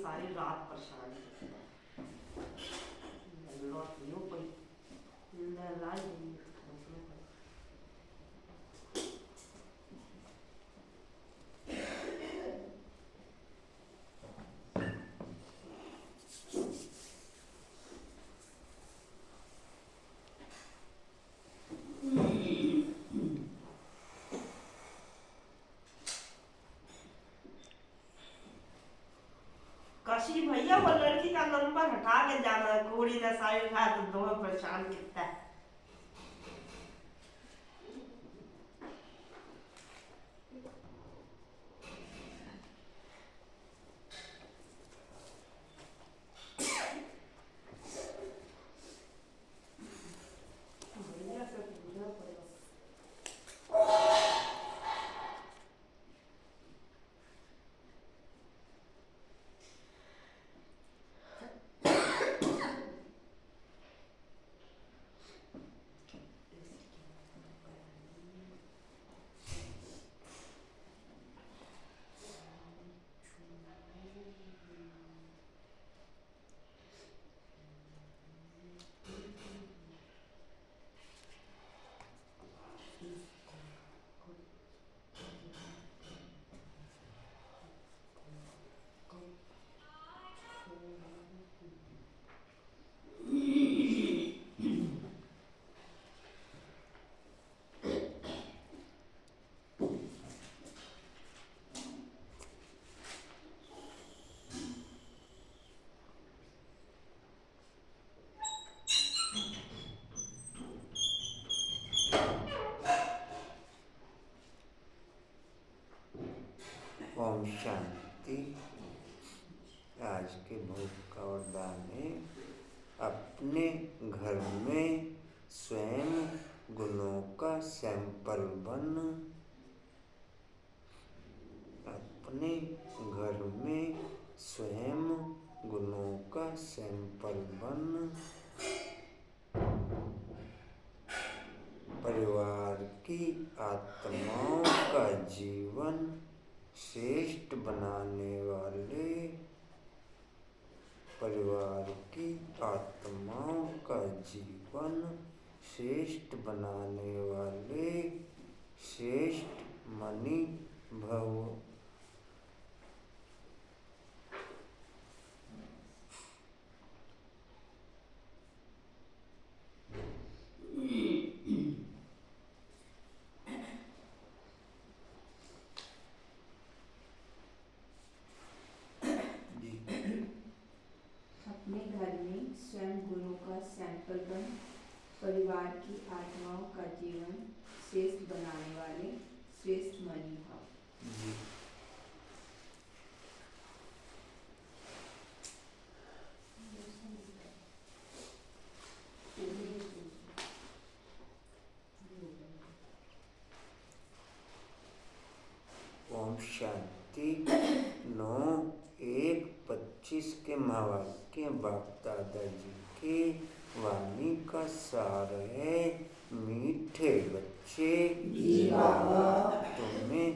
सारी रात परेशान लौट लियो कोई लाई कशी भैया वो लड़की का नंबर हटा के जाना घोड़ी ने सारी रात दोनों परेशान कितना है। अपने घर में स्वयं गुणों का सैंपल बन, अपने घर में स्वयं गुणों का सैंपल बन, परिवार की आत्माओं का जीवन श्रेष्ठ बनाने वाले, परिवार की आत्माओं का जीवन श्रेष्ठ बनाने वाले श्रेष्ठ मणि भव। अपने घर में स्वयं गुणों का सैंपल बन, परिवार की आत्माओं का जीवन श्रेष्ठ बनाने वाले श्रेष्ठ मणि भाव। ओम शांति। 9/1/25 के महावाक्य बाप दादाजी की वाणी का सार है। मीठे बच्चे, तुम्हें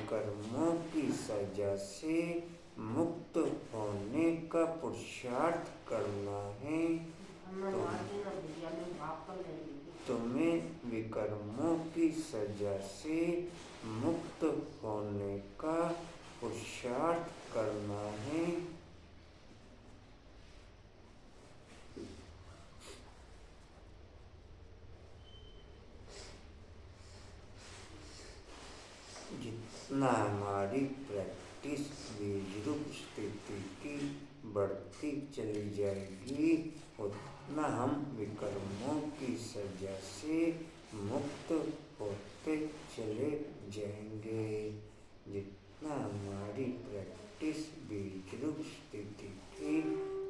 कर्मों की सजा से मुक्त होने का पुरुषार्थ करना है। तुम्हें विकर्मों की सजा से मुक्त होने का पुरुषार्थ करना है। जितना हमारी प्रैक्टिस बीज रूप स्थिति की बढ़ती चली जाएगी, उतना हम विकर्मों की सजा से मुक्त होते चले जाएंगे। जितना हमारी प्रैक्टिस बीज रूप स्थिति की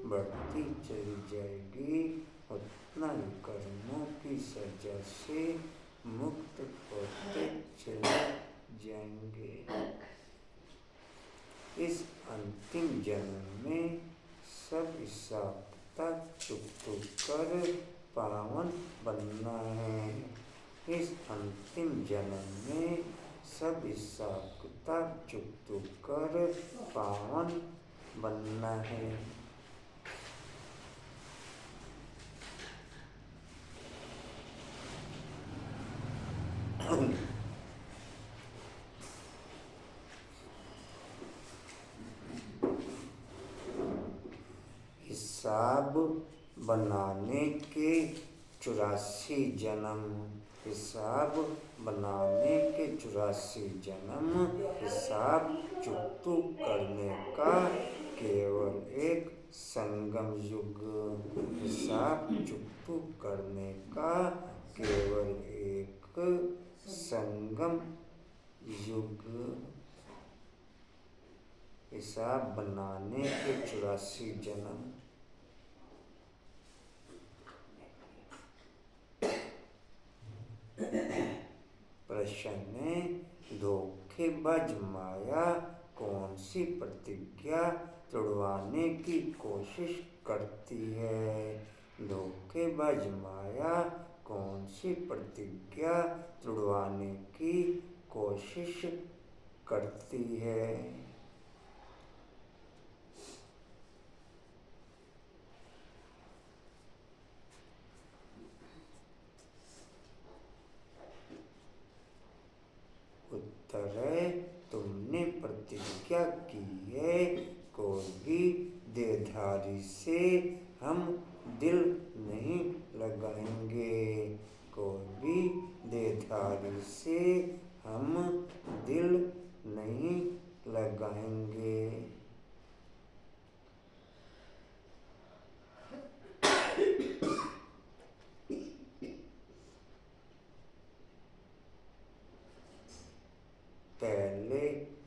बढ़ती चली जाएगी, उतना विकर्मों की सजा से मुक्त होते चले जाएंगे। इस अंतिम जन्म में सब हिसाब चुप कर पावन बनना है। इस अंतिम जन्म में सब हिसाब चुप कर पावन बनना है। हिसाब बनाने के 84 जन्म, हिसाब बनाने के 84 जन्म, हिसाब चुकतू करने का केवल एक संगम युग, हिसाब चुकतू करने का केवल एक संगम युग। हिसाब बनाने के 84 जन्म। प्रश्न: धोखेबाज माया कौन सी प्रतिज्ञा तोड़वाने की कोशिश करती है? धोखेबाज माया कौन सी प्रतिज्ञा तोड़वाने की कोशिश करती है? उत्तर है, तुमने प्रतिज्ञा की है, कोई भी देहधारी से हम दिल नहीं लगाएंगे, कोई भी देहधारी से हम दिल नहीं लगाएंगे।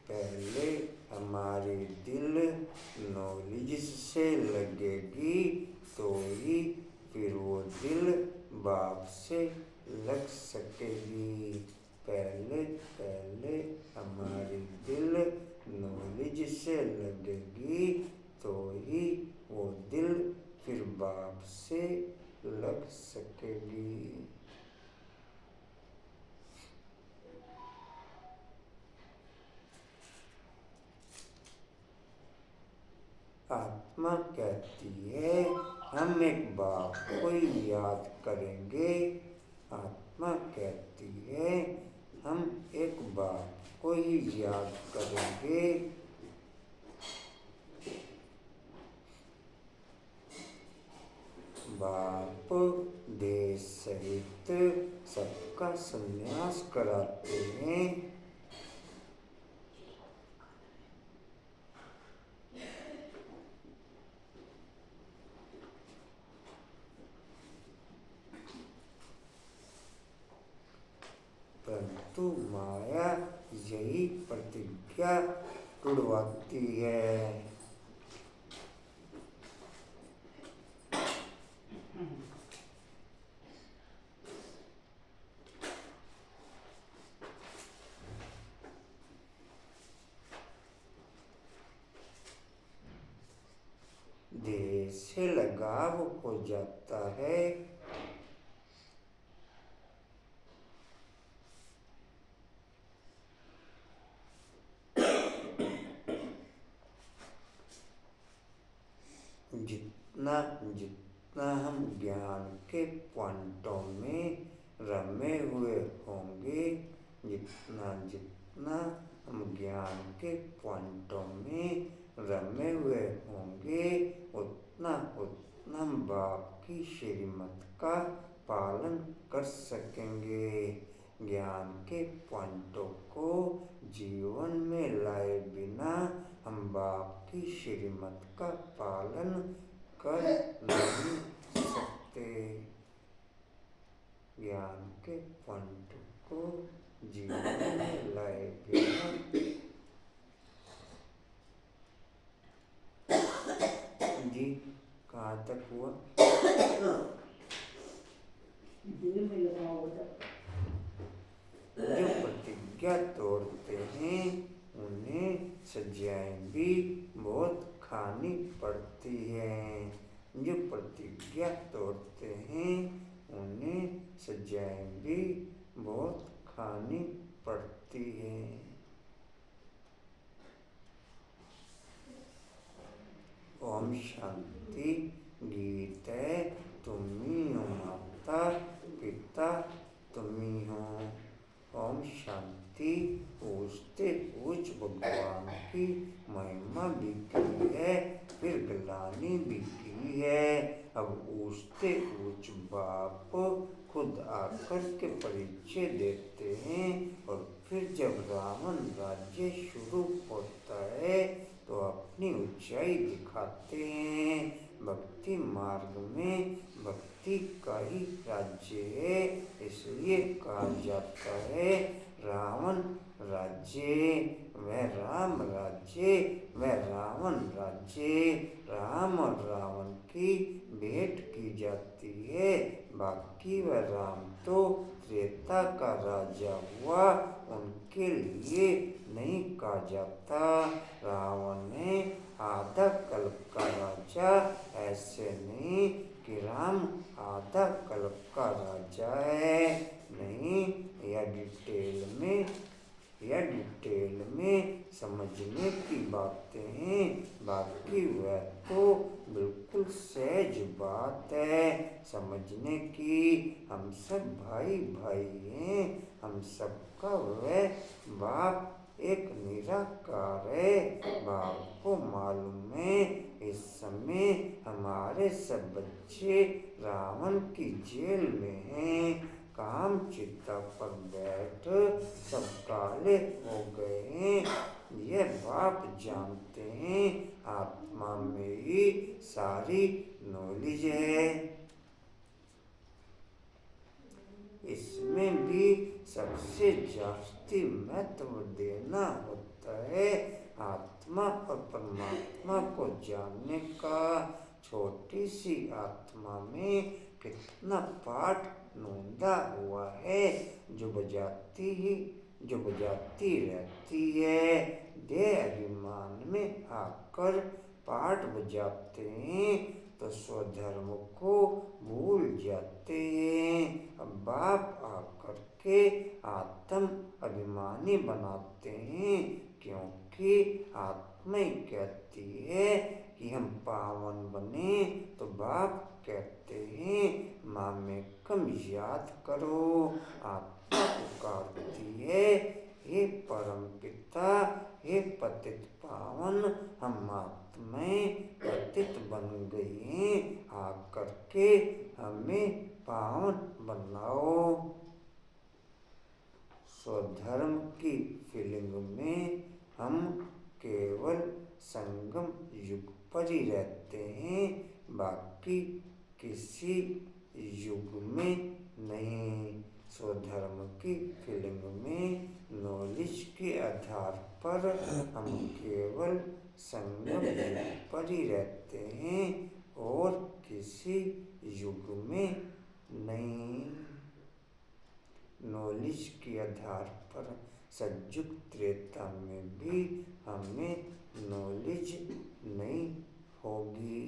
पहले हमारी दिल नॉलेज से लगेगी तो ही से लग सकेगी। पहले पहले हमारी दिल नॉलेज से लगेगी तो ही वो दिल फिर बाप से लग सकेगी। आत्मा कहती है हम एक बाप को ही याद करेंगे। आत्मा कहती है हम एक बाप को ही याद करेंगे। बाप देह सहित सबका संन्यास कराते हैं। परंतु माया यही प्रतिज्ञा तुड़वाती है। देह से लगाव हो जाता है। जितना जितना हम ज्ञान के पॉइंटों में रमे हुए होंगे, जितना जितना हम ज्ञान के पॉइंटों में रमे हुए होंगे, उतना उतना हम बाप की श्रीमत का पालन कर सकेंगे। ज्ञान के पॉइंटों को जीवन में लाए बिना हम बाप की श्रीमत का पालन कर नहीं सकते। ज्ञान के पॉइंटों को जीवन में लाए बिना जी कहाँ तक हुआ? जो प्रतिज्ञा तोड़ते हैं उन्हें सजाएं भी बहुत खानी पड़ती है। जो प्रतिज्ञा तोड़ते हैं उन्हें सजाएं भी बहुत खानी पड़ती है। ओम शांति। गीत है तुम्ही हो माता पिता तुम्ही हो। ओम शांति। पूछते पूछ भगवान की महिमा भी की है, फिर ग्लानि भी की है। अब पूछते पूछ बाप खुद आकर के परिचय देते हैं और फिर जब रावण राज्य शुरू होता है तो अपनी ऊंचाई दिखाते हैं। भक्ति मार्ग में भक्ति का ही राज्य है, इसलिए कहा जाता है रावण राज्य वह राम राज्य वह रावण राज्य। राम और रावण की भेंट की जाती है, बाकी वह राम तो त्रेता का राजा हुआ, उनके लिए नहीं कहा जाता। रावण ने आधा कल्प का राजा, ऐसे नहीं कि राम आधा कल्प का राजा है। नहीं, यह डिटेल में समझने की बातें हैं, बाकी वह तो बिल्कुल सहज बात है समझने की। हम सब भाई भाई हैं, हम सबका वह बाप एक निराकार है। बाप को मालूम है इस समय हमारे सब बच्चे रावण की जेल में हैं। काम चिता पर बैठ सब काले हो गए हैं, यह बाप जानते हैं। आत्मा में ही सारी नॉलेज है, इसमें भी सबसे जास्ती महत्व देना होता है आत्मा और परमात्मा को जानने का। छोटी सी आत्मा में कितना पाठ नोंदा हुआ है, जो बजाती रहती है। देह अभिमान में आकर पाठ बजाते हैं तो स्वधर्म को भूल जाते हैं। अब बाप आकर के आत्म अभिमानी बनाते हैं, क्योंकि आत्मा ही कहती है कि हम पावन बने, तो बाप कहते हैं माँ में कम याद करो। आत्मा पुकारती है, हे परम पिता, हे पतित पावन, हम आत्माएं पतित बन गई हैं, आकर के हमें पावन बनाओ। स्वधर्म की फीलिंग में हम केवल संगम युग पर ही रहते हैं, बाकी किसी युग में नहीं। स्वधर्म की फीलिंग में नॉलेज के आधार पर हम केवल संगम युग पर ही रहते हैं और किसी युग में नहीं। नॉलेज के आधार पर सतयुग त्रेता में भी हमें नॉलेज नहीं होगी।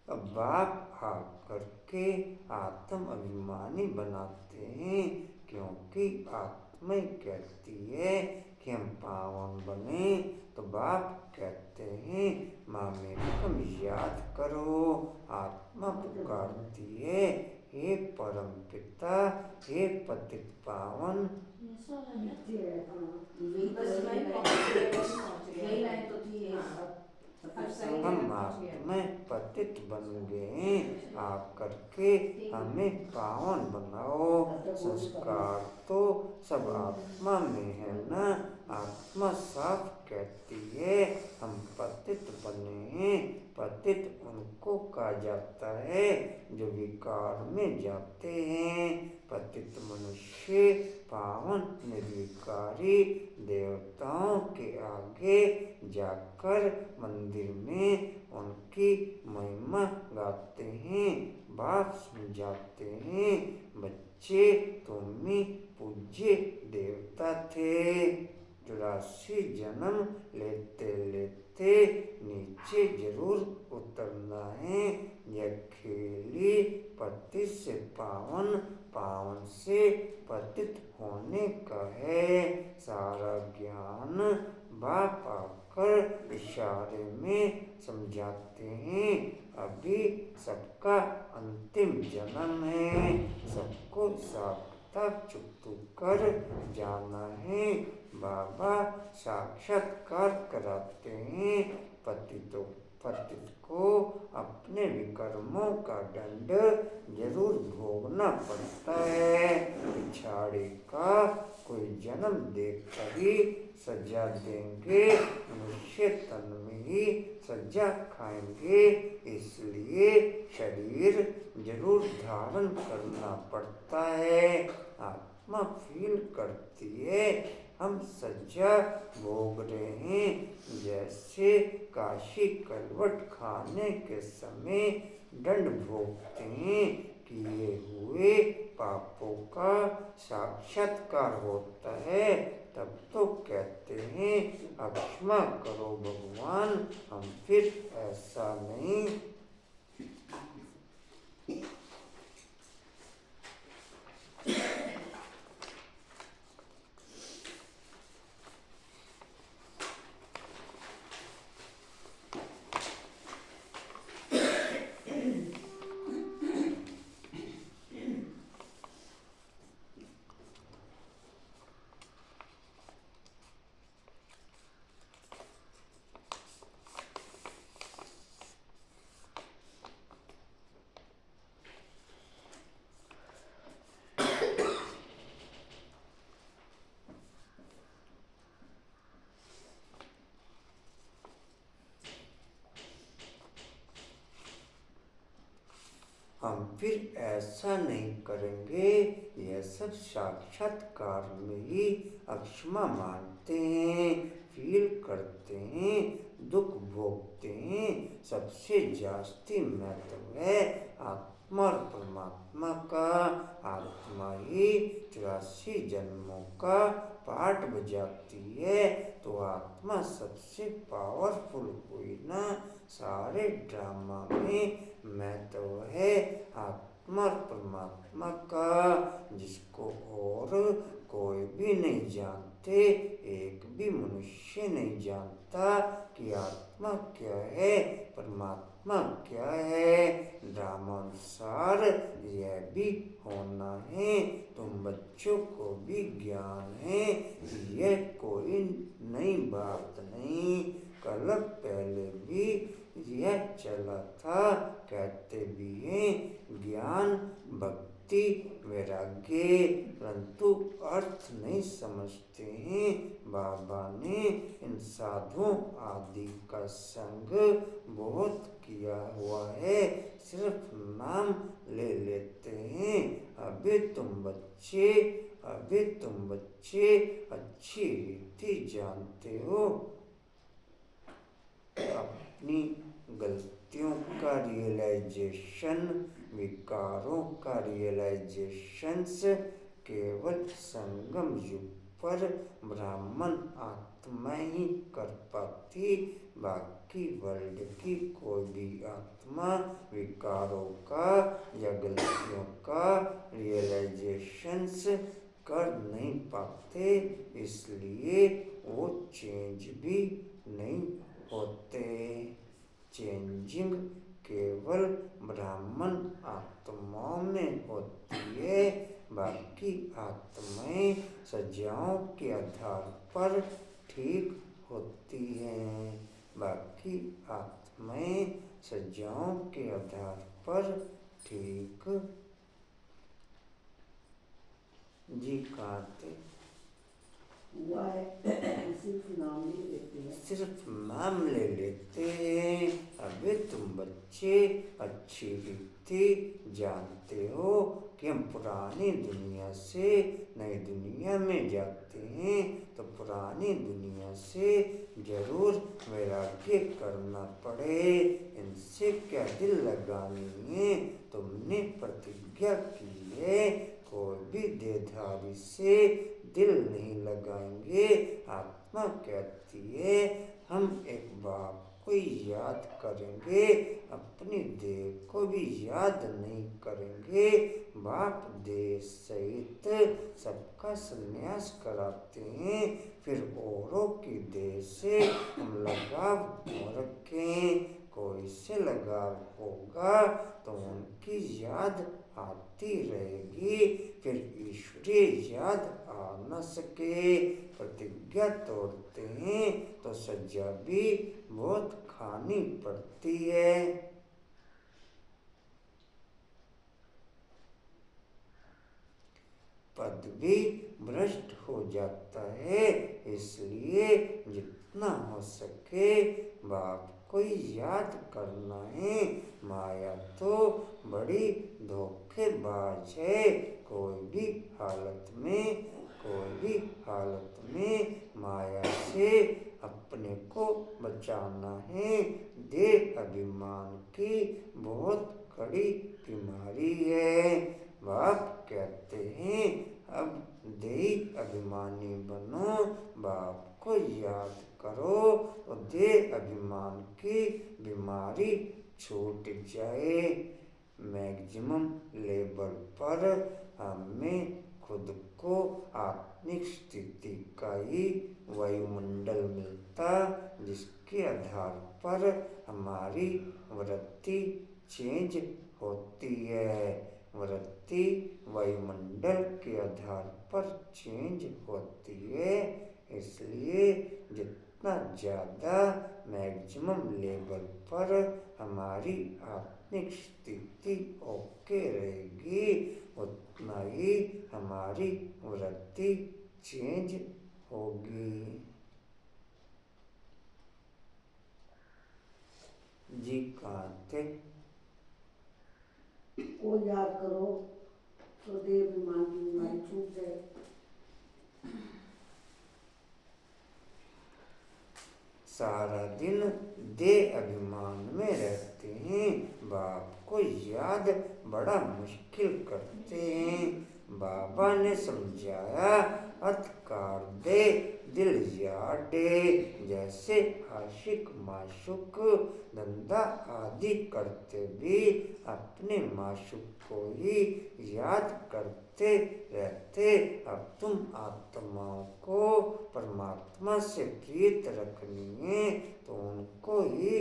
अब बाप आकर के आत्म अभिमानी बनाते हैं, क्योंकि आत्मा कहती है कि हम पावन बने, तो बाप कहते हैं माँ मेरे को याद करो। आत्मा पुकारती है, हे परम पिता, हे पतित पावन, हम आत्मा पतित बन गए, आकर के हमें पावन बनाओ। संस्कार तो सब आत्मा में है ना। आत्मा साफ कहती है हम पतित बने हैं। पतित उनको कहा जाता है जो विकार में जाते हैं। पतित मनुष्य पावन निर्विकारी देवताओं के आगे जाकर मंदिर में उनकी महिमा गाते हैं। बाप समझाते हैं, बच्चे तुम ही पूज्य देवता थे। 84 जन्म लेते लेते नीचे जरूर उतरना है। यह खेली पतित से पावन, पावन से पतित होने का है। सारा ज्ञान बाप आकर इशारे में समझाते हैं। अभी सबका अंतिम जन्म है, सबको साक्षात चुप कर जाना है। बाबा साक्षात्कार कराते हैं। पतित को अपने विकर्मों का दंड जरूर भोगना पड़ता है। पिछाड़ी का कोई जन्म देखकर ही सजा देंगे, मनुष्य तन में ही सजा खाएंगे। इसलिए शरीर जरूर धारण करना पड़ता है। आत्मा फील करती है हम सजा भोग रहे हैं। जैसे काशी कलवट खाने के समय दंड भोगते हैं, किए हुए पापों का साक्षात्कार होता है, तब तो कहते हैं अब क्षमा करो भगवान, हम फिर ऐसा नहीं। हम फिर ऐसा नहीं करेंगे। यह सब साक्षात्कार में ही अक्षमा मानते हैं। फील करते हैं, दुख भोगते हैं, सबसे जास्ती महत्व है आत्मा और परमात्मा का। आत्मा ही 84 जन्मों का पाठ बजाती है, तो आत्मा सबसे पावरफुल हुई ना। सारे ड्रामा में महत्व है आत्मा और परमात्मा का, जिसको और कोई भी नहीं जानते। एक भी मनुष्य नहीं जानता कि आत्मा क्या है, परमात्मा क्या है। ड्रामानुसार यह भी होना है। तुम बच्चों को भी ज्ञान है, यह कोई नई बात नहीं। कल पहले भी यह चला था। कहते भी हैं ज्ञान, भक्ति, वैराग्य, परंतु अर्थ नहीं समझते हैं। बाबा ने इन साधुओं आदि का संग बहुत किया हुआ है, सिर्फ नाम ले लेते हैं। अभी तुम बच्चे अच्छी रीति जानते हो। अपनी गलतियों का रियलाइजेशन, विकारों का रियलाइजेशन केवल संगम युग पर ब्राह्मण आत्मा ही कर पाती। बाकी वर्ल्ड की कोई भी आत्मा विकारों का या गलतियों का रियलाइजेशन कर नहीं पाते, इसलिए वो चेंज भी नहीं होते। चेंजिंग केवल ब्राह्मण आत्माओं में होती है। बाकी आत्माएं सजाओं के आधार पर ठीक होती हैं। बाकी आत्माएं सजाओं के आधार पर ठीक। जी कहते सिर्फ नाम ले लेते हैं। अभी तुम बच्चे अच्छी रीति जानते हो कि हम पुरानी दुनिया से नई दुनिया में जाते हैं, तो पुरानी दुनिया से जरूर वैराग्य करना पड़े। इनसे क्या दिल लगानी है? तुमने प्रतिज्ञा की है कोई भी देहधारी से दिल नहीं लगाएंगे। आत्मा कहती है हम एक बाप को याद करेंगे, अपनी देह को भी याद नहीं करेंगे। बाप देह सहित सबका संन्यास कराते हैं, फिर औरों की देह से हम लगाव क्यों रखें? कोई से लगाव होगा तो उनकी याद आती रहेगी, फिर ईश्वरीय याद आ न सके। प्रतिज्ञा तोड़ते हैं तो सजा भी बहुत खानी पड़ती है। पद भी भ्रष्ट हो जाता है, इसलिए जितना हो सके बाप को याद करना है। माया तो बड़ी धोखेबाज है। कोई भी हालत में माया से अपने को बचाना है। देह अभिमान की बहुत कड़ी बीमारी है। बाप कहते हैं अब देह अभिमानी बनो, बाप को याद करो तो देह अभिमान की बीमारी छूट जाए। मैक्सिमम लेवल पर हमें खुद को आत्मिक स्थिति का ही वायुमंडल मिलता, जिसके आधार पर हमारी वृत्ति चेंज होती है। वृत्ति वायुमंडल के आधार पर चेंज होती है, इसलिए जितना ज़्यादा मैक्सिमम लेवल पर हमारी आत्मिक स्थिति ओके रहेगी, उतना ही हमारी वृत्ति चेंज होगी। जी कहते को याद करो तो देह अभिमान की बीमारी छूट जाए। सारा दिन दे अभिमान में रहते हैं, बाप को याद बड़ा मुश्किल करते हैं। बाबा ने समझाया, अतकार दे दिल यार दे। जैसे आशिक माशूक धंधा आदि करते भी अपने माशूक को ही याद करते रहते। अब तुम आत्माओं को परमात्मा से प्रीत रखनी है तो उनको ही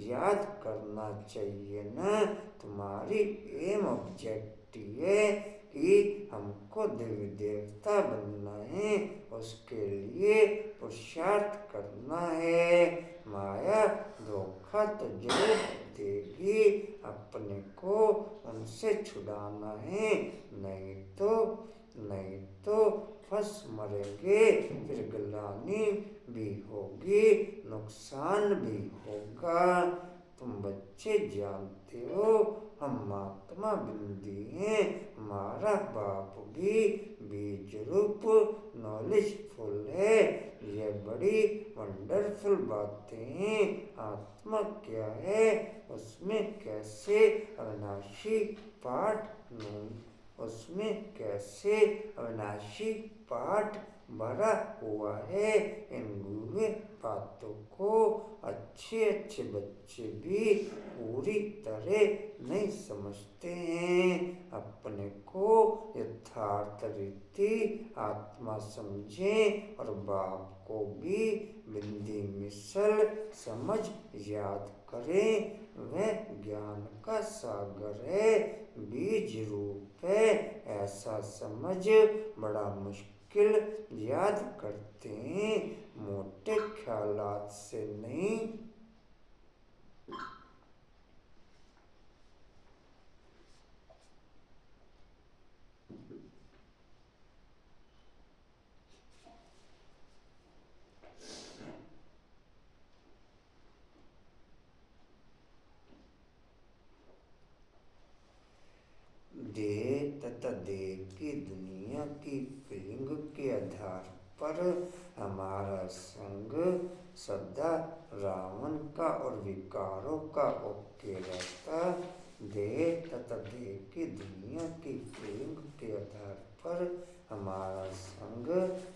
याद करना चाहिए ना। तुम्हारी एम ऑब्जेक्टिव है कि हमको देवी देवता बनना है, उसके लिए पुरुषार्थ करना है। माया धोखा तो जरूर देगी, अपने को उनसे छुड़ाना है, नहीं तो फंस मरेंगे, फिर गलानी भी होगी, नुकसान भी होगा। तुम बच्चे जानते हो हम महात्मा बिंदी हैं, हमारा बाप भी बीज रूप नॉलेजफुल है। ये बड़ी वंडरफुल बातें हैं। आत्मा क्या है, उसमें कैसे अविनाशी पाठ भरा हुआ है। इन गूढ़ बातों को अच्छे बच्चे भी पूरी तरह नहीं समझते हैं। अपने को यथार्थ रीति आत्मा समझें और बाप को भी बिंदी मिसल समझ याद करें। वह ज्ञान का सागर है, बीज रूप है, ऐसा समझ बड़ा मुश्किल याद करते हैं, मोटे ख्यालात से नहीं। देह तथा देह की दुनिया की फीलिंग के आधार पर हमारा संग सदा रावण का और विकारों का ओके रहता। देह तथा देह की दुनिया की फीलिंग के आधार पर हमारा संग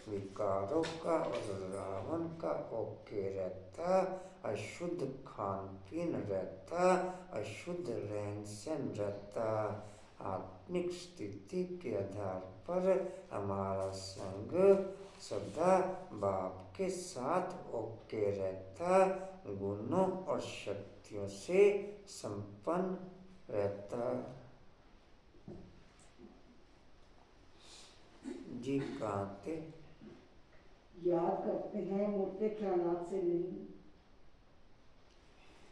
विकारों का और रावण का ओके रहता। अशुद्ध खान पीन रहता, अशुद्ध रहन सहन रहता। आत्मिक स्थिति के आधार पर हमारा संग सदा बाप के साथ ओके रहता, गुणों और शक्तियों से संपन्न रहता। जी कहाँ थे? याद करते हैं, मोटे ख्यालात से नहीं।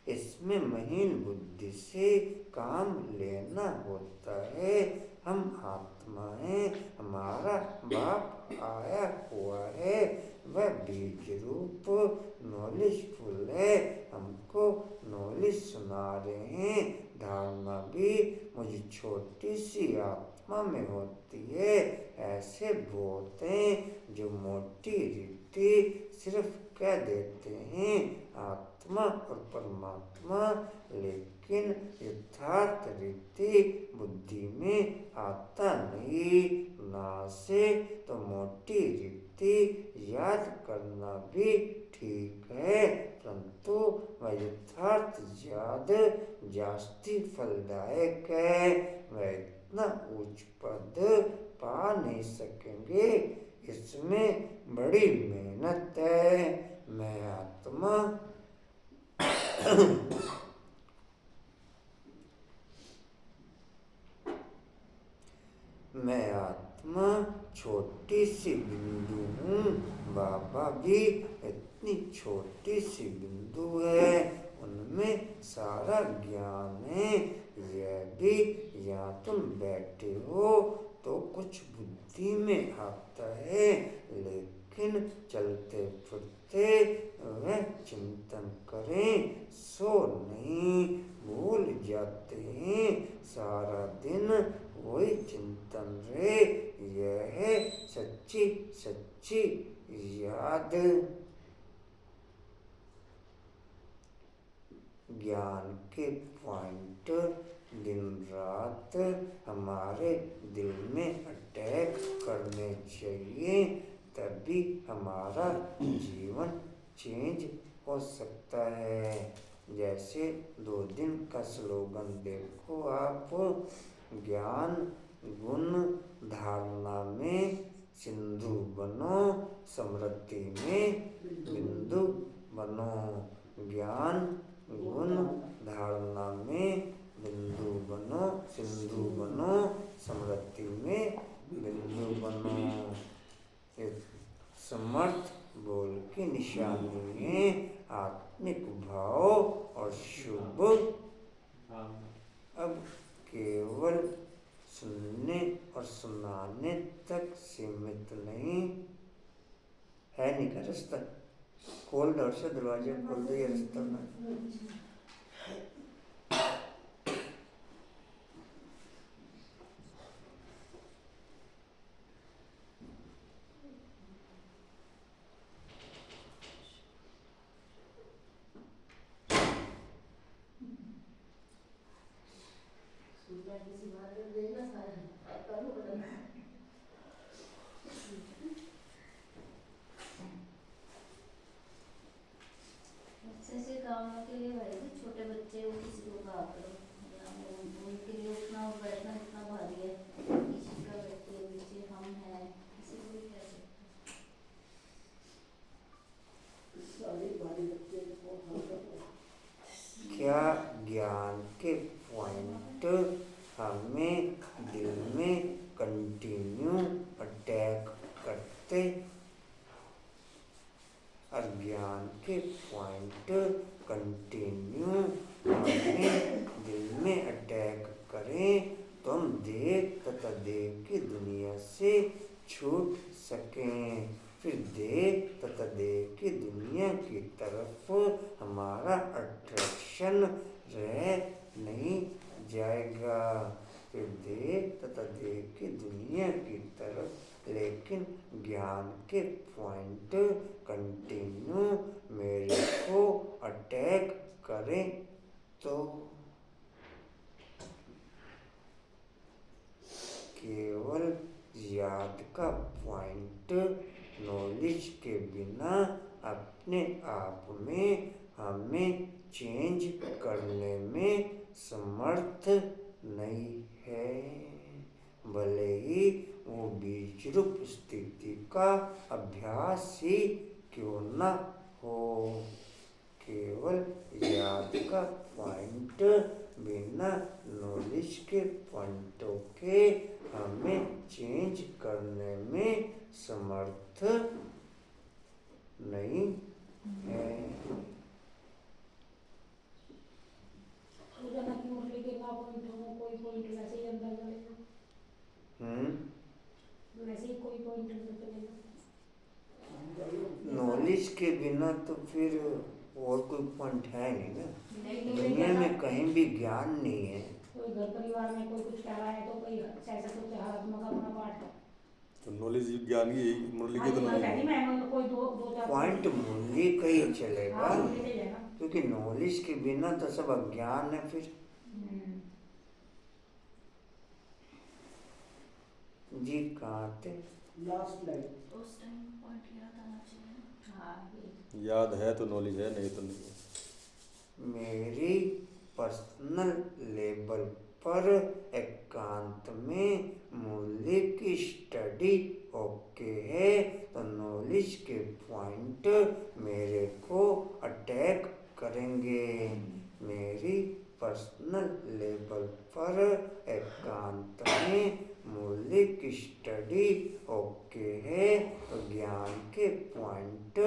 इसमें महीन बुद्धि से काम लेना होता है। हम आत्मा हैं, हमारा बाप आया हुआ है, वह बीज रूप नॉलेजफुल है, हमको नॉलेज सुना रहे हैं। धारणा भी मुझ छोटी सी आत्मा में होती है। ऐसे बहुत हैं जो मोटी रीति सिर्फ कह देते हैं आत्मा और परमात्मा, लेकिन यथार्थ रीति बुद्धि में आता नहीं। ना से तो मोटी रीति याद करना भी ठीक है, परंतु वह यथार्थ याद जास्ती फलदायक है। वह इतना उच्च पद पा नहीं सकेंगे, इसमें बड़ी मेहनत है। मैं आत्मा मैं आत्मा छोटी सी बिंदु हूँ, बाबा भी इतनी छोटी सी बिंदु है, उनमें सारा ज्ञान है। यह भी यहाँ तुम बैठे हो तो कुछ बुद्धि में आता है, लेकिन चलते फिरते वह चिंतन करें सो नहीं, भूल जाते हैं। सारा दिन वही चिंतन रहे, यह है सच्ची याद। ज्ञान के पॉइंट दिन रात हमारे दिल में अटैक करने चाहिए, तभी हमारा जीवन चेंज हो सकता है। जैसे 2 दिन का स्लोगन देखो आप, ज्ञान गुण धारणा में सिंधु बनो, समृद्धि में बिंदु बनो। ज्ञान गुण धारणा में बिंदु बनो, सिंधु बनो, समृद्धि में बिंदु बनो। समर्थ बोल की निशानी है आत्मिक भाव और शुभ। अब केवल सुनने और सुनाने तक सीमित नहीं है। नहीं का रास्ता खोल दो, से दरवाजा खोल दो, ये रास्ता में ऐसे कामों के लिए भाई जी छोटे बच्चे वो किसी को कहा करो, उनके लिए उठना और बैठना इतना भारी है। किसी का बच्चे पीछे हम हैं, किसी को भी कह सकते। सारे भारी बच्चे को क्या ज्ञान के पॉइंट हमें दिल में कंटिन्यू अटैक करते? अज्ञान के पॉइंट कंटिन्यू हमें दिल में अटैक करें तो हम देह तथा देह की दुनिया से छूट सकें। फिर देह तथा देह की दुनिया की तरफ हमारा अट्रैक्शन रह नहीं जाएगा। फिर देह तथा देह की दुनिया की तरफ, लेकिन ज्ञान के पॉइंट कंटिन्यू मेरे को अटैक करें तो केवल याद का पॉइंट नॉलेज के बिना अपने आप में हमें चेंज करने में समर्थ नहीं है। भले ही वो बीज रूप स्थिति का अभ्यास ही क्यों न हो, केवल याद का पॉइंट बिना नॉलेज के पॉइंटों के हमें चेंज करने में समर्थ नहीं है। रोजाना की मुरली के ना पॉइंट हो, कोई पॉइंट वैसे ही अंदर चलेगा, वैसे ही कोई पॉइंट अंदर चलेगा। नॉलेज के बिना तो फिर और कोई पॉइंट है नहीं ना। दुनिया में कहीं भी ज्ञान नहीं है। कोई घर परिवार में कोई कुछ कह रहा है तो कोई ऐसा कुछ हरात्मक अपना पाठ है तो नॉलेज ज्ञान की मुरली की तो नहीं मैं कोई दो चार पॉइंट मुरली का ही चलेगा, हाँ, मुरली है ना। क्योंकि नॉलेज के बिना तो सब अज्ञान है। फिर जी कहाँ थे? लास्ट लाइन उस टाइम पॉइंट याद आना चाहिए। हाँ, याद है तो नॉलेज है, नहीं तो नहीं। मेरी पर्सनल लेवल पर एकांत में मूल्य की स्टडी ओके है तो नॉलेज के पॉइंट मेरे को अटैक करेंगे। मेरी पर्सनल लेवल पर एकांत में मूल्य की स्टडी ओके है तो ज्ञान के पॉइंट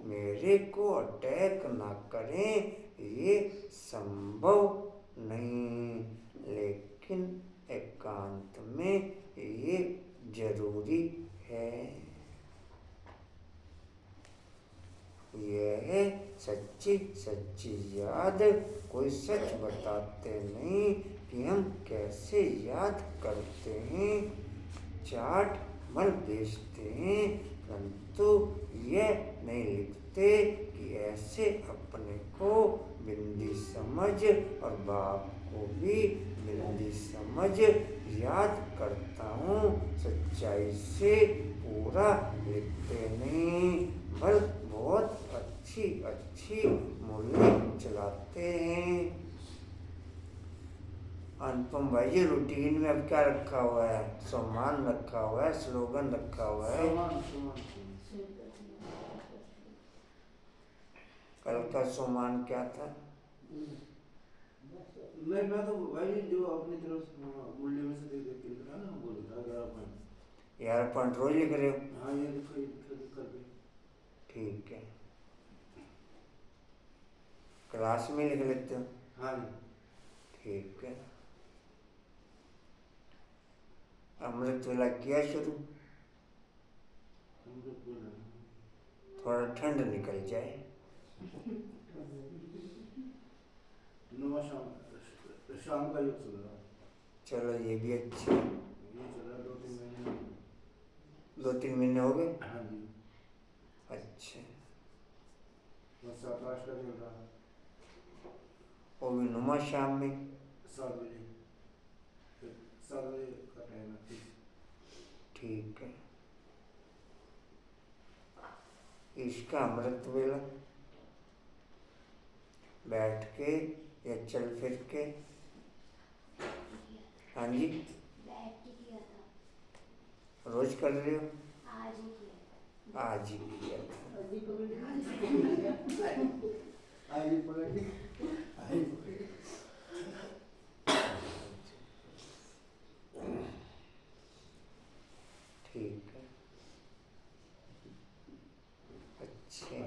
मेरे को अटैक ना करें, ये संभव नहीं। लेकिन एकांत में ये जरूरी है। यह सच्ची सच्ची याद कोई सच बताते नहीं कि हम कैसे याद करते हैं। चाट मल बेचते हैं परंतु यह नहीं लिखते कि ऐसे अपने को बिंदी समझ समझ और बाप को भी मिलती समझ याद करता हूँ। सच्चाई से पूरा लिखते नहीं, बल बहुत अच्छी अच्छी मुरली चलाते हैं। अनुपम भाई जी, रूटीन में अब क्या रखा हुआ है? सम्मान रखा हुआ है, स्लोगन रखा हुआ है। कल का सम्मान क्या था? मैं तो भाई जो अपनी तरफ से मूल्य में से देख के लिखा ना, वो लिखा 11 पॉइंट। 11 पॉइंट रोज लिख रहे हो? हाँ, ये लिखा करके। ठीक है, क्लास में लिख लेते हो? हाँ ठीक है। अमृत वेला किया शुरू? थोड़ा ठंड निकल जाए। शाम का योग चल रहा है। चलो ये भी अच्छा है। ये चल रहा 2-3 महीने। 2-3 महीने हो गए? हाँ जी। अच्छा, बस 7-8 का चल रहा है। वो भी नुमा शाम में? 7 बजे। 7 बजे का टाइम है। ठीक है। इसका अमृत वेला बैठ के या चल फिर के? हाँ जी, बैठ के किया था, रोज कर रहे हो? आज ही किया। आज ही किया था। आई पकड़। ठीक है, अच्छा।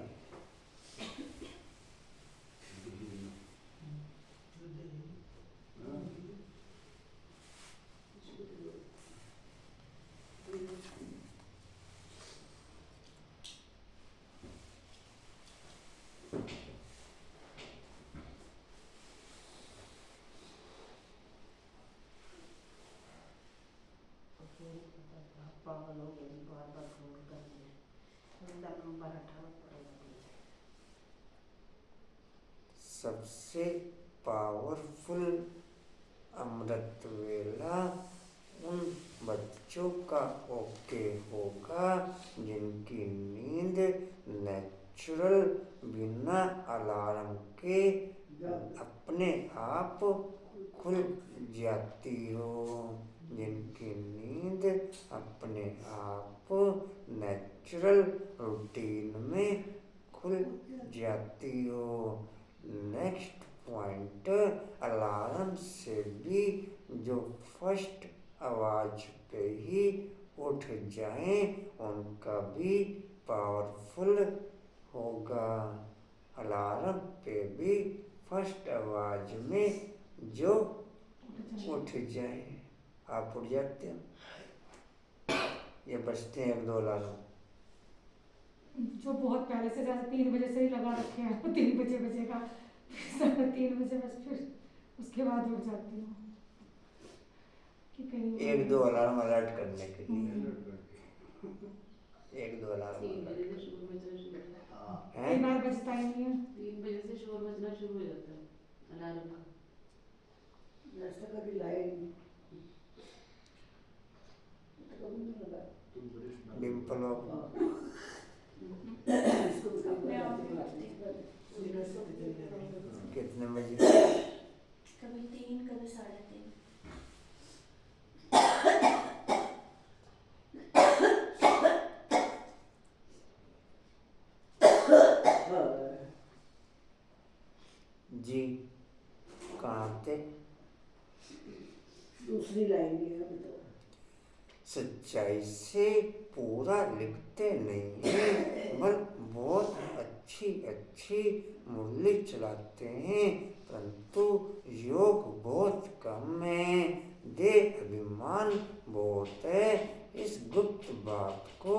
पागल हो गए, बार-बार फोन कर दिए। मेरा नंबर हटाना पड़ेगा। सबसे पावरफुल अमृत वेला उन बच्चों का ओके होगा जिनकी नींद नेचुरल बिना अलार्म के अपने आप खुल जाती हो। जिनकी नींद अपने आप नेचुरल रूटीन में खुल जाती हो। नेक्स्ट पॉइंट, अलार्म से भी जो फर्स्ट आवाज पे ही उठ जाएं उनका भी पावरफुल होगा। अलार्म पे भी फर्स्ट आवाज में जो उठ जाए। आप उठ जाते हो? ये बजते हैं 1-2 अलार्म? जो बहुत पहले से जैसे 3 बजे से ही लगा रखे हैं, 3 बजे बजेगा, 3 बजे बस, फिर उसके बाद उठ जाती हूँ कि कहीं 1-2 अलार्म अलर्ट करने के लिए। 1-2 अलार्म कई बार बजता ही नहीं है। 3 बजे से शोर बजना शुरू हो जाता है अलार्म का। नाश्ता कभी लाए नहीं, कभी नहीं लगा। डिम्पल कितने बजे? कभी 3, कभी 3:30। जी, कहाँ थे? दूसरी लाइन है अभी तो। सच्चाई से पूरा लिखते नहीं हैं, बल बहुत अच्छी अच्छी मुरली चलाते हैं, परंतु योग बहुत कम है, देह अभिमान बहुत है। इस गुप्त बात को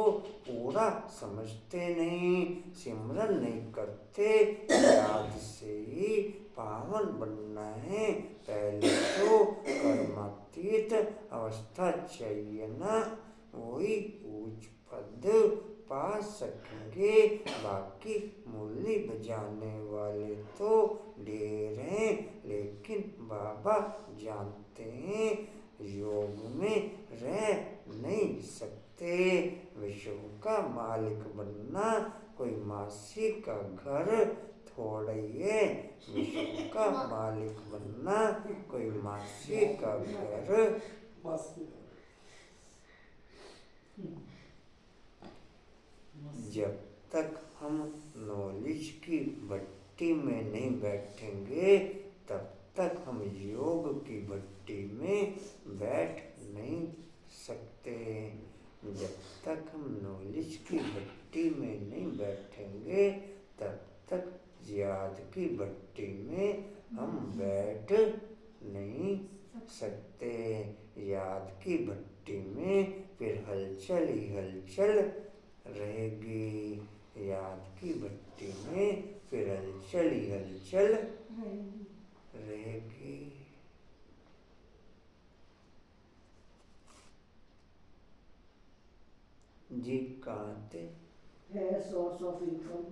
पूरा समझते नहीं, सिमरन नहीं करते। याद से ही पावन बनना है, पहले तो कर्मातीत अवस्था चाहिए ना, वही उच्च पद पा सकेंगे। बाकी मुरली बजाने वाले तो ढेर हैं, बाबा जानते हैं योग में रह नहीं सकते। विश्व का मालिक बनना कोई मासी का घर थोड़ी है। विश्व का मालिक बनना कोई मासी का घर। जब तक हम नॉलेज की भट्टी में नहीं बैठेंगे तब तक हम योग की भट्टी में बैठ नहीं सकते। जब तक हम नॉलेज की भट्टी में नहीं बैठेंगे तब तक याद की भट्टी में हम बैठ नहीं सकते। याद की भट्टी में फिर हलचल ही हलचल रहेगी। याद की भट्टी में फिर हलचल ही हलचल रहेगी। जी कहाँ थे? है source of income.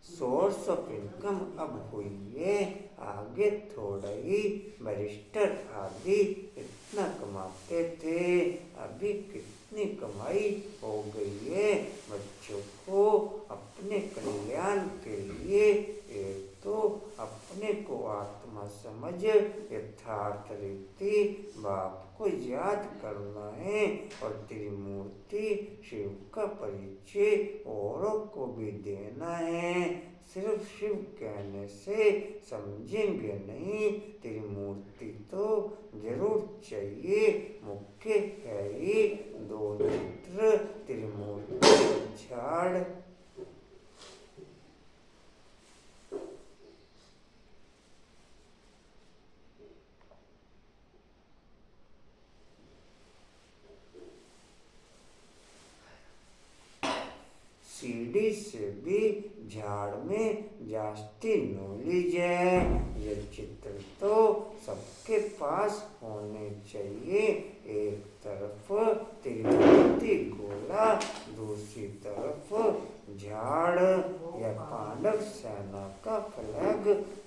Source of income अब हुई है आगे थोड़ा ही। बैरिस्टर आदि इतना कमाते थे, अभी कितनी कमाई हो गई है। बच्चों को अपने कल्याण के लिए एक तो अपने को आत्मा समझ यथार्थ रीति बाप को याद करना है और त्रिमूर्ति शिव का परिचय औरों को भी देना है। सिर्फ शिव कहने से समझेंगे नहीं, त्रिमूर्ति तो जरूर चाहिए। मुख्य है ही दो नेत्र त्रिमूर्ति झाड़। सीढ़ी से भी झाड़ में जास्ती नॉलेज है। ये चित्र तो सबके पास होने चाहिए। एक तरफ त्रिमूर्ति गोला, दूसरी तरफ झाड़ या पांडव सेना का फ्लैग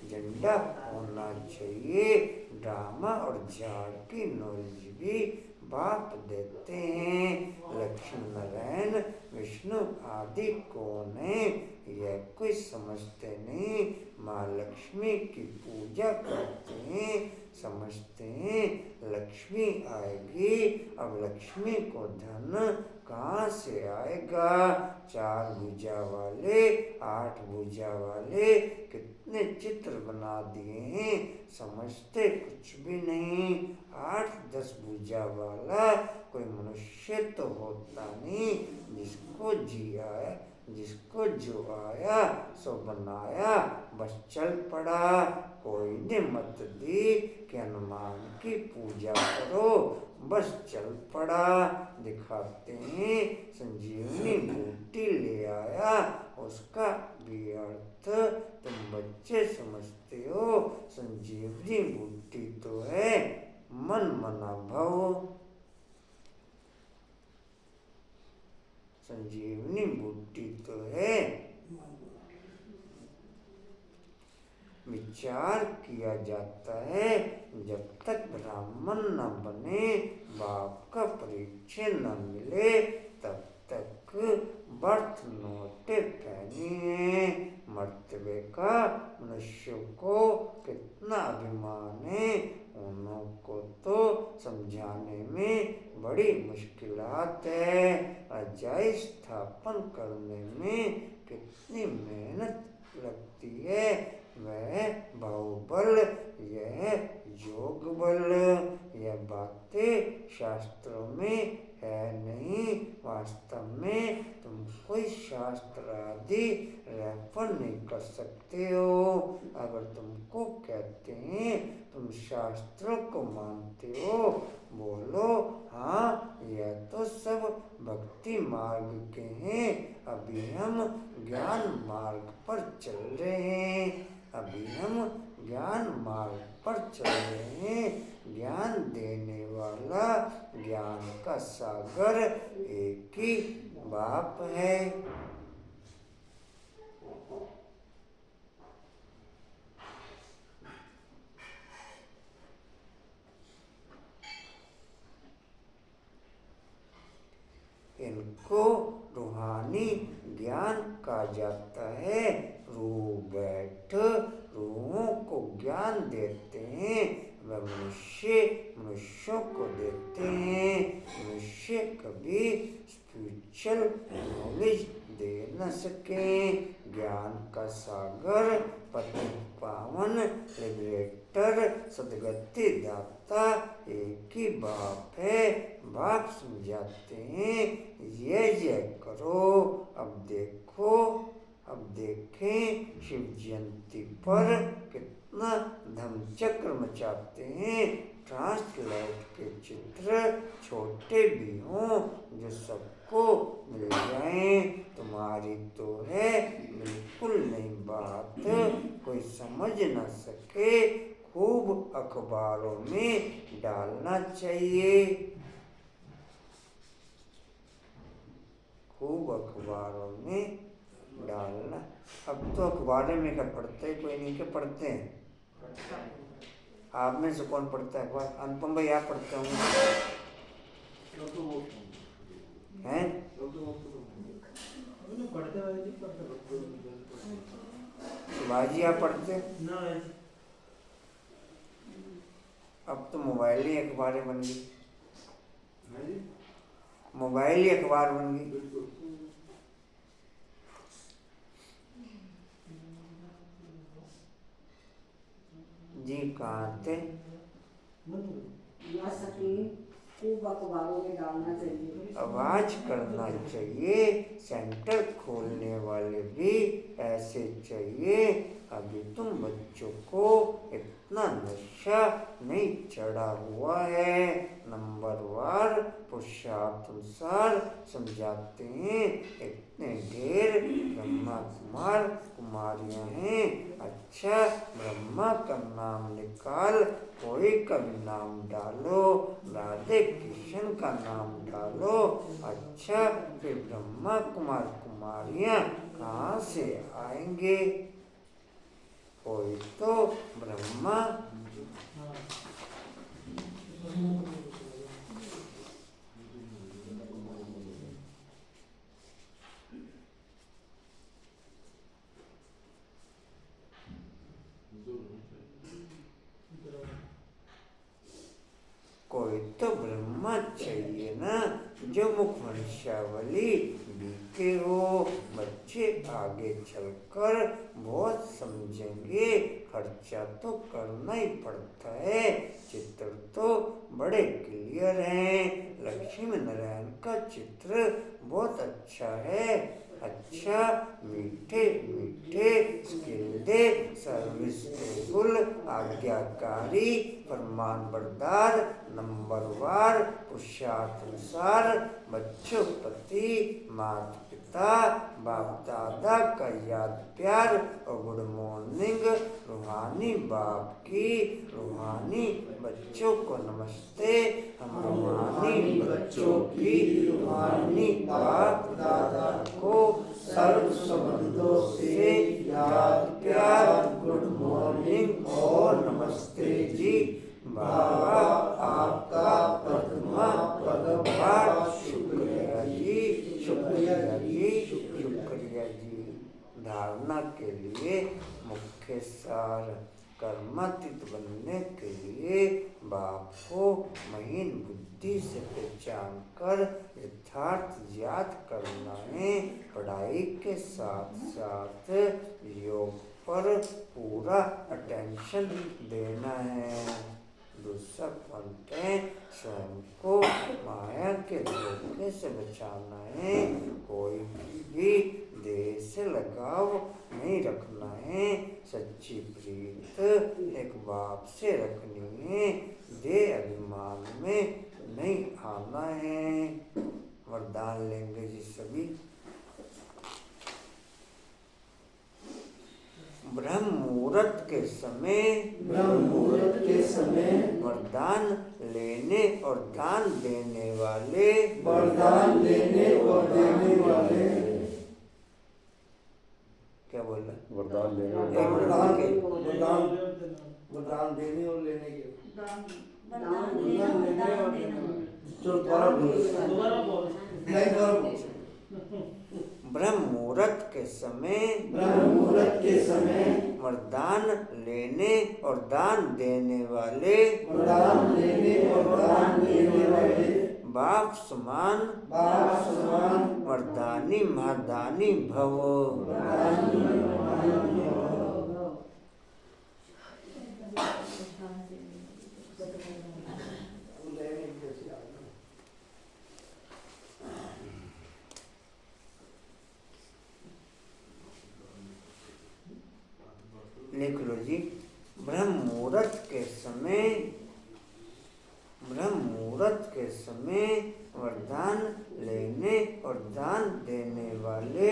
झंडा होना चाहिए। ड्रामा और झाड़ की नॉलेज भी बाप देते हैं। लक्ष्मी नारायण विष्णु आदि कौन है यह कोई समझते नहीं। माँ लक्ष्मी की पूजा करते हैं, समझते हैं लक्ष्मी आएगी। अब लक्ष्मी को धन कहाँ से आएगा? 4 भुजा वाले 8 भुजा वाले कितने चित्र बना दिए हैं, समझते कुछ भी नहीं। 8-10 भुजा वाला कोई मनुष्य तो होता नहीं। जिसको जो आया सो बनाया, बस चल पड़ा। कोई ने मत दी कि हनुमान की पूजा करो, बस चल पड़ा। दिखाते हैं संजीवनी बूटी ले आया, उसका भी अर्थ तुम बच्चे समझते हो। संजीवनी बूटी तो है मन मना भव। संजीवनी बूटी तो है विचार किया जाता है। जब तक ब्राह्मण न बने, बाप का परिचय न मिले, तब तक बर्थ नोटे पहनिए। मर्तबे का मनुष्य को कितना अभिमान है, उन्हों को तो समझाने में बड़ी मुश्किलात है। अजाई स्थापन करने में कितनी मेहनत लगती है, वह बाहुबल, यह योग बल। यह बातें शास्त्रों में है नहीं। वास्तव में तुम कोई शास्त्र आदि रेफर नहीं कर सकते हो। अगर तुमको कहते हैं तुम शास्त्रों को मानते हो, बोलो हाँ यह तो सब भक्ति मार्ग के हैं, अभी हम ज्ञान मार्ग पर चल रहे हैं। अभी हम ज्ञान मार्ग पर चल रहे हैं। ज्ञान देने वाला, ज्ञान का सागर एक ही बाप है। रूह बैठ रूहों को ज्ञान देते हैं, वह मनुष्यों को देते हैं। मनुष्य कभी स्पिरिचुअल नॉलेज दे न सके। ज्ञान का सागर पतित पावन लिबरेटर सदगति दाता एक ही बाप है। बाप समझाते हैं ये करो। अब देखें शिव जयंती पर कितना धमचक्र मचाते हैं। ट्रांसलेट के चित्र छोटे भी हों जो सबको मिल जाएं। तुम्हारी तो है बिल्कुल नई बात, कोई समझ न सके, खूब अखबारों में डालना चाहिए। खूब अखबारों में डालना। अब तो अखबार में क्या पढ़ते हैं, कोई नहीं के पढ़ते हैं। आप में से कौन पढ़ता है अखबार? अनुपम भाई आप पढ़ते होंगे हैं? शिवाजी आप पढ़ते? अब तो मोबाइल ही अखबारें बन गई। मोबाइल ही अखबार बन गई। जी कहाँ थे? या सके खूब अखबारों में डालना चाहिए। आवाज करना चाहिए। सेंटर खोलने वाले भी ऐसे चाहिए। अभी तुम बच्चों को इतना नशा नहीं चढ़ा हुआ है। नंबरवार पुरुषार्थानुसार समझाते हैं। इतने ढेर ब्रह्मा कुमार कुमारियां हैं। अच्छा ब्रह्मा का नाम निकाल, कोई का भी नाम डालो, राधे कृष्ण का नाम डालो। अच्छा फिर ब्रह्मा कुमार कुमारियां कहाँ से आएंगे? कोई तो ब्रह्मा चाहिए ना, जो मुख वंशावली बीते हो। बच्चे आगे चलकर बहुत समझेंगे। खर्चा तो करना ही पड़ता है। चित्र तो बड़े क्लियर हैं। लक्ष्मी नारायण का चित्र बहुत अच्छा है। अच्छा मीठे मीठे स्किल दे, सर्विस टेबल, आज्ञाकारी, फरमान बरदार, नंबरवार, पुरुषार्थानुसार, बच्चों प्रति माता पिता बाप दादा का याद प्यार और गुड मॉर्निंग। रूहानी बाप की रूहानी बच्चों को नमस्ते। हम रूहानी बच्चों की रूहानी बाप दादा को सर्व संबंधों से याद प्यार, गुड मॉर्निंग और नमस्ते जी। बाबा आपका पद्मा पदभार शुक्रिया जी, शुक्रिया जी, शुक्रिया जी। धारणा के लिए मुख्य सार, कर्मातीत बनने के लिए बाप को महीन बुद्धि से पहचान कर यथार्थ याद करना है। पढ़ाई के साथ साथ योग पर पूरा अटेंशन देना है। दूसरा पंथ है, स्वयं को माया के धोखे से बचाना है। कोई भी देह से लगाव नहीं रखना है। सच्ची प्रीत एक बाप से रखनी है। देह अभिमान में नहीं आना है। वरदान लेंगे जी सभी। ब्रह्म मुहूर्त के समय वरदान लेने और दान देने वाले क्या बोल रहा? वरदान लेने वरदान देने और लेने के ब्रह्म मुहूर्त के समय वरदान लेने और दान देने वाले बाप समान वरदानी महादानी भव। लिख लो जी। ब्रह्म मुहूर्त के समय वरदान लेने और दान देने वाले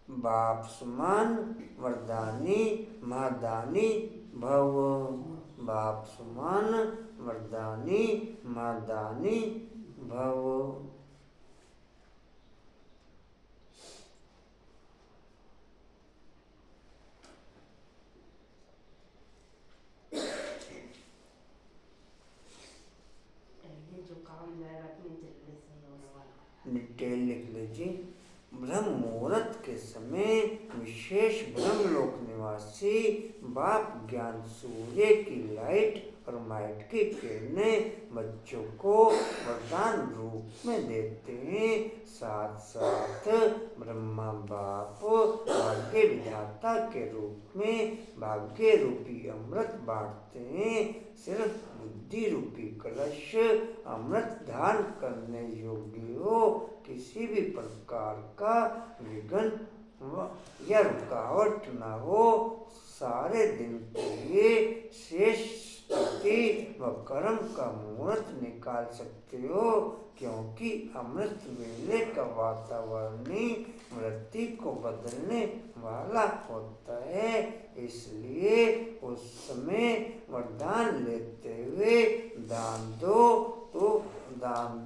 बाप समान वरदानी महादानी भव। बाप समान वरदानी महादानी भव। जो काम जाएगा अपनी जल्दी से होने वाला। डिटेल लिख लीजिए। ब्रह्म मुहूर्त के समय विशेष ब्रह्मलोक निवासी बाप ज्ञान सूर्य की लाइट और माइट की किरणें बच्चों को वरदान रूप में देते हैं। साथ साथ ब्रह्मा बाप भाग्य विधाता के रूप में भाग्य रूपी अमृत बांटते हैं। सिर्फ बुद्धि रूपी कलश अमृत धारण करने योग्य हो, किसी भी प्रकार का विघ्न या रुकावट न हो, सारे दिन के लिए शेष स्थिति व कर्म का मुहूर्त निकाल सकते हो, क्योंकि अमृत वेले का वातावरण ही वृत्ति को बदलने वाला होता है। इसलिए उस समय वरदान लेते हुए दान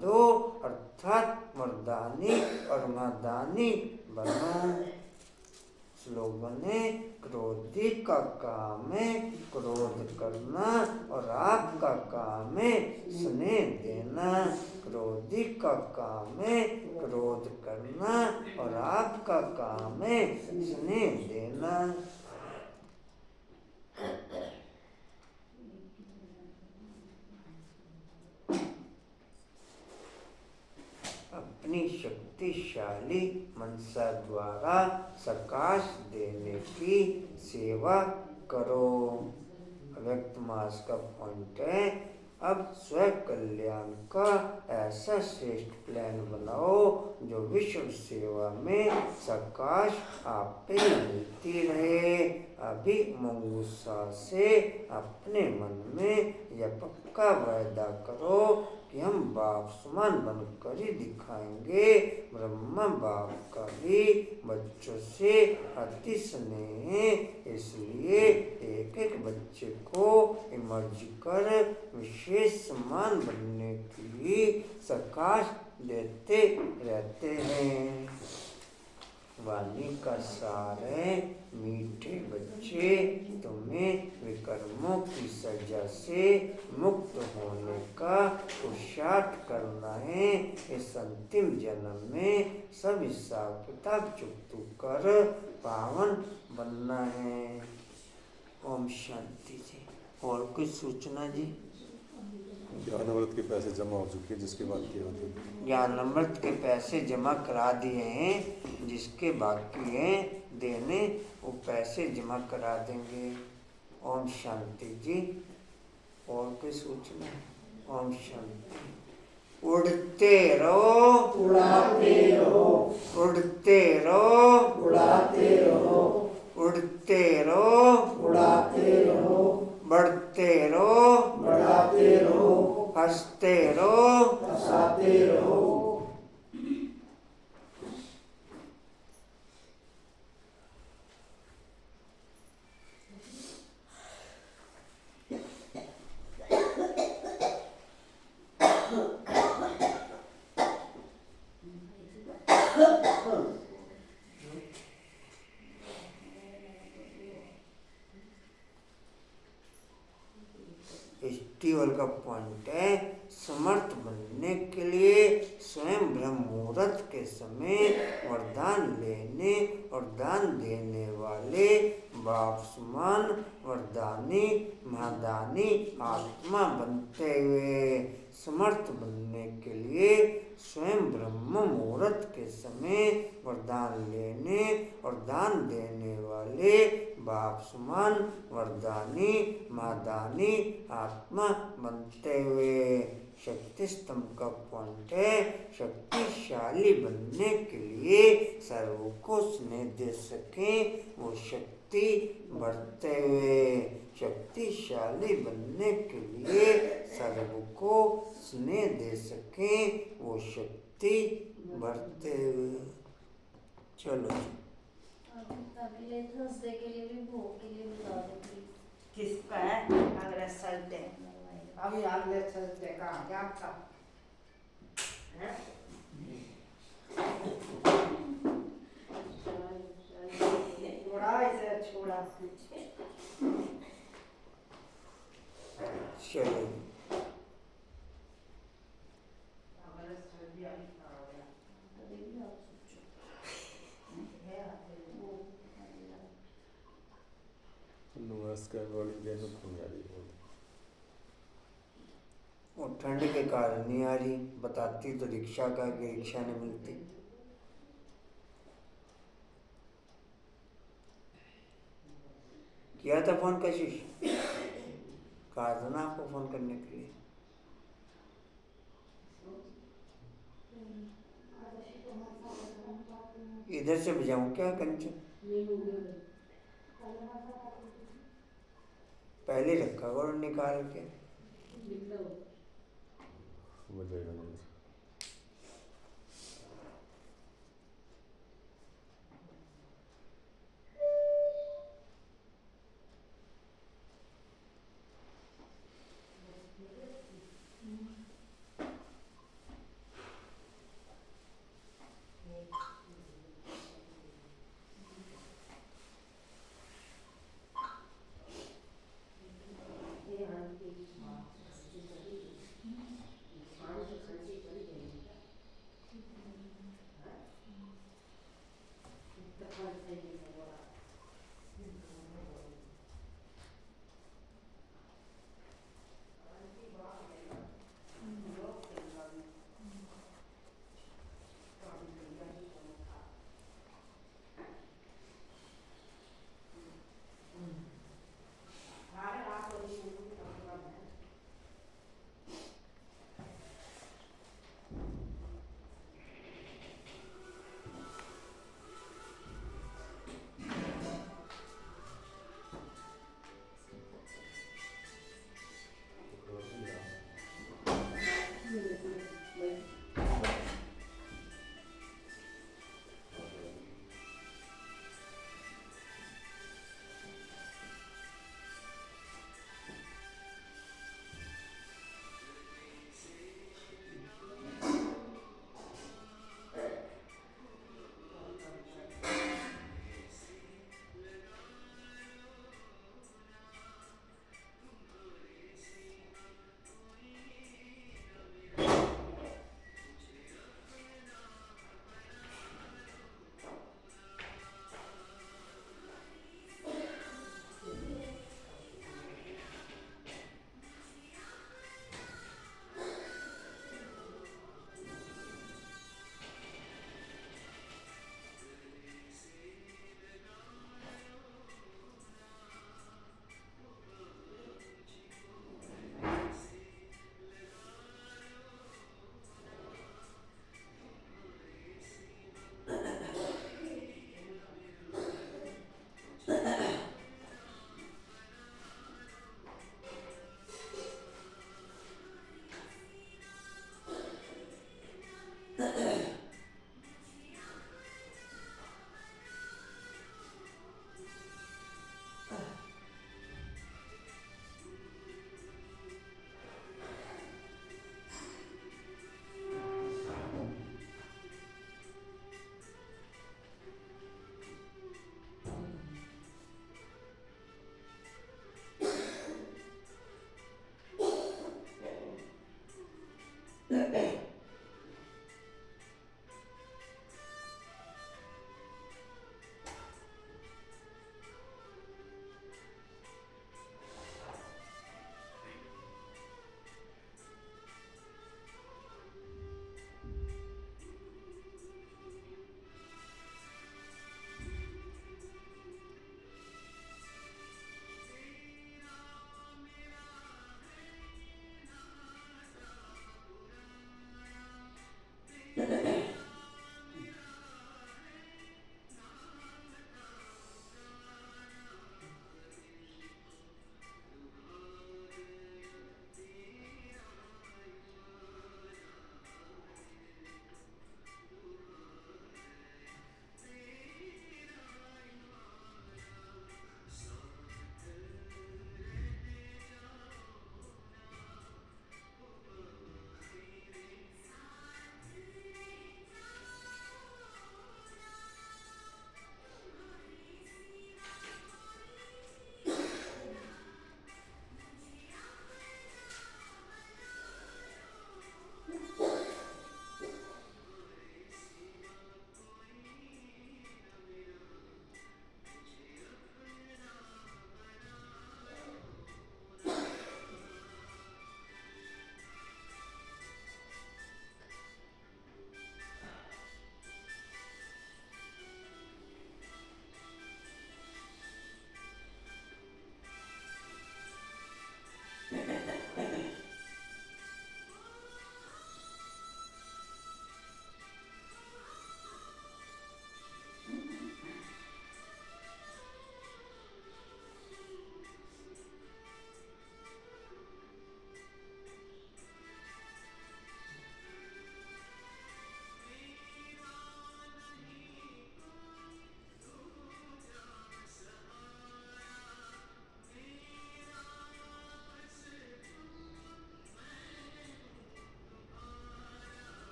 दो अर्थात मर्दानी और मर्दानी बनो। स्लोगन है, क्रोधी का काम है क्रोध करना और राग का काम है स्नेह देना। क्रोधी का काम है क्रोध करना और राग का काम है स्नेह देना। अपनी शक्तिशाली मनसा द्वारा प्रकाश देने की सेवा करो। अव्यक्त मास का पॉइंट है, अब स्व कल्याण का ऐसा श्रेष्ठ प्लान बनाओ जो विश्व सेवा में प्रकाश आप पे मिलती रहे। अभी मंगूसा से अपने मन में यह पक्का वायदा करो कि हम बाप समान बनकर ही दिखाएंगे। ब्रह्मा बाप का भी बच्चों से अति स्नेह है, इसलिए एक एक बच्चे को इमर्ज कर विशेष समान बनने की प्रकाश देते रहते हैं। वाणी का सार है, मीठे बच्चे तुम्हें विकर्मों की सजा से मुक्त होने का पुरुषार्थ करना है। इस अंतिम जन्म में सब हिसाब किताब चुकता कर पावन बनना है। ओम शांति जी। और कुछ सूचना जी? ज्ञान अमृत के पैसे जमा हो चुके हैं, जिसके बाकी है ज्ञान अमृत के पैसे जमा करा दिए हैं, जिसके बाकी हैं देने वो पैसे जमा करा देंगे। ओम शांति जी। और कोई सूचना? ओम शांति। उड़ते रहो उड़ाते रहो, उड़ते रहो उड़ाते रहो, उड़ते रहो उड़ाते रहो, बढ़ते रहो बढ़ाते रहो, हंसते रहो हंसाते रहो। 50 वाल का पॉइंट है, समर्थ बनने के लिए स्वयं ब्रह्म मुहूर्त के समय वरदान लेने और दान देने वाले बाप समान वरदानी महादानी आत्मा बनते हुए, समर्थ बनने के लिए स्वयं ब्रह्म मुहूर्त के समय वरदान लेने और दान देने वाले बाप समान वरदानी महादानी आत्मा बनते हुए। शक्ति स्तंभ का पॉइंट है, शक्तिशाली बनने के लिए सर्व को स्नेह दे सके वो शक्ति बढ़ते हुए। शक्तिशाली बनने के लिए सर्व को स्नेह दे सके वो शक्ति बढ़ते हुए। चलो अगले थर्सडे के लिए भी भोग के लिए बता दो प्लीज। किसका है? अगले संडे। अभी अगले संडे का आ गया आपका हैं? छोड़ा इसे छोड़ा। चलो अगले संडे अभी आ गया। अभी भी आप सोचो। नमस्कार वाली देने को नहीं आ रही है। और ठंड के कारण नहीं आ रही, बताती तो रिक्शा का कि रिक्शा नहीं मिलती। किया था फोन कशिश, कहा था ना आपको फोन करने के लिए। इधर से बजाऊं क्या कंचन? पहले रखा करो निकाल के। बजाएगा नहीं।